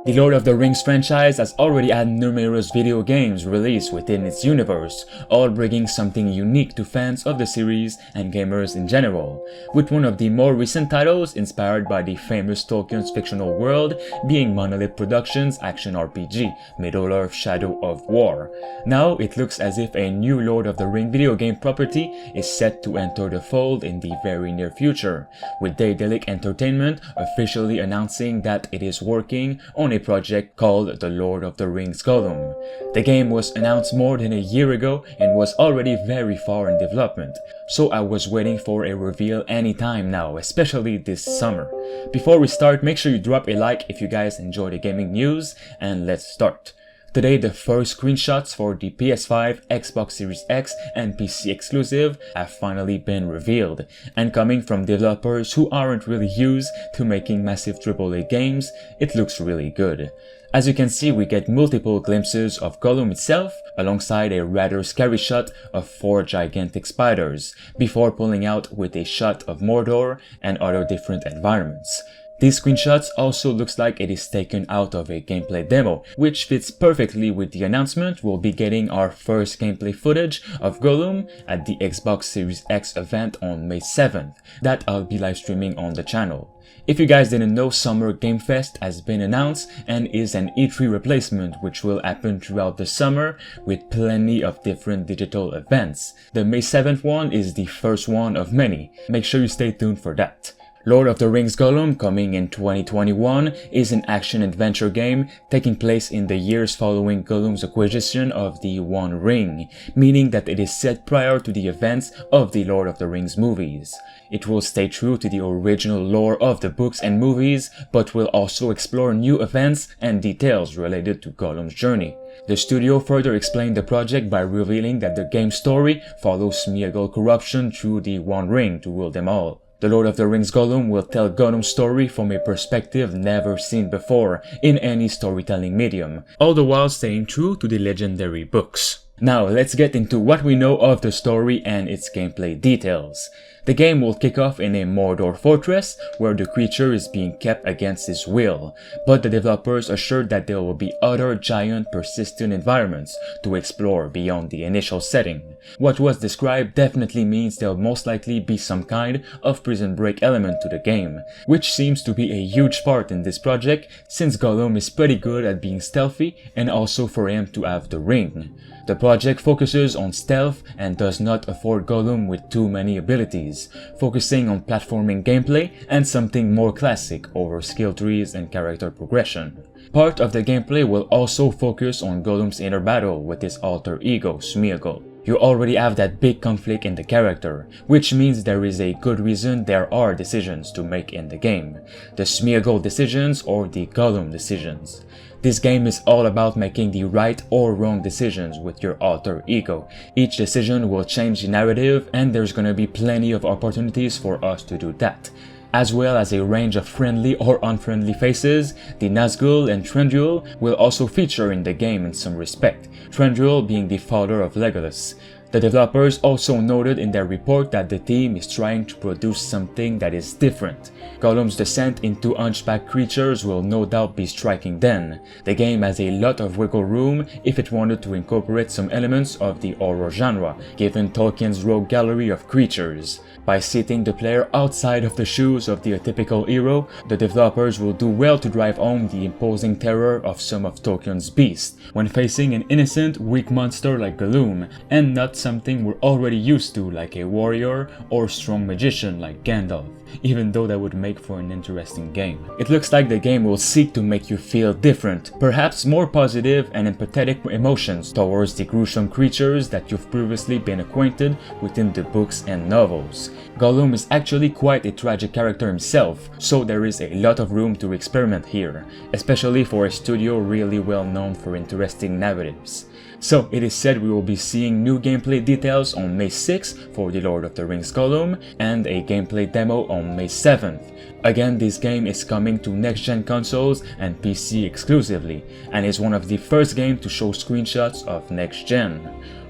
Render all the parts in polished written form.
The Lord of the Rings franchise has already had numerous video games released within its universe, all bringing something unique to fans of the series and gamers in general, with one of the more recent titles inspired by the famous Tolkien's fictional world being Monolith Productions' action RPG, Middle-earth: Shadow of War. Now it looks as if a new Lord of the Ring video game property is set to enter the fold in the very near future, with Daedalic Entertainment officially announcing that it is working on a project called The Lord of the Rings Gollum. The game was announced more than a year ago and was already very far in development, so I was waiting for a reveal anytime now, especially this summer. Before we start, make sure you drop a like if you guys enjoy the gaming news, and let's start. Today, the first screenshots for the PS5, Xbox Series X, and PC exclusive have finally been revealed, and coming from developers who aren't really used to making massive AAA games, it looks really good. As you can see, we get multiple glimpses of Gollum itself, alongside a rather scary shot of 4 gigantic spiders, before pulling out with a shot of Mordor and other different environments. These screenshots also looks like it is taken out of a gameplay demo, which fits perfectly with the announcement we'll be getting our first gameplay footage of Gollum at the Xbox Series X event on May 7th, that I'll be live streaming on the channel. If you guys didn't know, Summer Game Fest has been announced and is an E3 replacement which will happen throughout the summer with plenty of different digital events. The May 7th one is the first one of many. Make sure you stay tuned for that. Lord of the Rings Gollum, coming in 2021, is an action-adventure game taking place in the years following Gollum's acquisition of the One Ring, meaning that it is set prior to the events of the Lord of the Rings movies. It will stay true to the original lore of the books and movies, but will also explore new events and details related to Gollum's journey. The studio further explained the project by revealing that the game's story follows Smeagol corruption through the One Ring to rule them all. The Lord of the Rings Gollum will tell Gollum's story from a perspective never seen before in any storytelling medium, all the while staying true to the legendary books. Now let's get into what we know of the story and its gameplay details. The game will kick off in a Mordor fortress where the creature is being kept against his will, but the developers assured that there will be other giant persistent environments to explore beyond the initial setting. What was described definitely means there'll most likely be some kind of prison break element to the game, which seems to be a huge part in this project since Gollum is pretty good at being stealthy and also for him to have the ring. The project focuses on stealth and does not afford Gollum with too many abilities, focusing on platforming gameplay and something more classic over skill trees and character progression. Part of the gameplay will also focus on Gollum's inner battle with his alter ego, Smeagol. You already have that big conflict in the character, which means there is a good reason there are decisions to make in the game. The Smeagol decisions or the Gollum decisions. This game is all about making the right or wrong decisions with your alter ego. Each decision will change the narrative and there's gonna be plenty of opportunities for us to do that. As well as a range of friendly or unfriendly faces, the Nazgul and Thranduil will also feature in the game in some respect, Thranduil being the father of Legolas. The developers also noted in their report that the team is trying to produce something that is different. Gollum's descent into hunchback creatures will no doubt be striking then. The game has a lot of wiggle room if it wanted to incorporate some elements of the horror genre, given Tolkien's rogue gallery of creatures. By seating the player outside of the shoes of the atypical hero, the developers will do well to drive home the imposing terror of some of Tolkien's beasts, when facing an innocent, weak monster like Gollum, and not something we're already used to like a warrior or strong magician like Gandalf, even though that would make for an interesting game. It looks like the game will seek to make you feel different, perhaps more positive and empathetic emotions towards the gruesome creatures that you've previously been acquainted within the books and novels. Gollum is actually quite a tragic character himself, so there is a lot of room to experiment here, especially for a studio really well known for interesting narratives. So it is said we will be seeing new gameplay details on May 6th for The Lord of the Rings Gollum and a gameplay demo on May 7th. Again, this game is coming to next-gen consoles and PC exclusively, and is one of the first games to show screenshots of next-gen.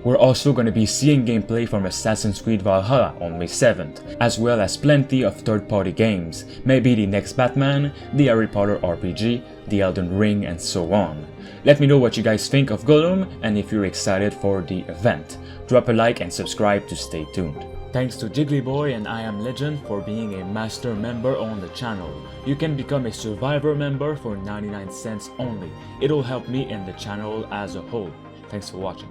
We're also going to be seeing gameplay from Assassin's Creed Valhalla on May 7th, as well as plenty of third-party games, maybe the next Batman, the Harry Potter RPG, the Elden Ring, and so on. Let me know what you guys think of Gollum and if you're excited for the event. Drop a like and subscribe to stay tuned. Thanks to Jigglyboy and I Am Legend for being a master member on the channel. You can become a survivor member for 99 cents only. It'll help me and the channel as a whole. Thanks for watching.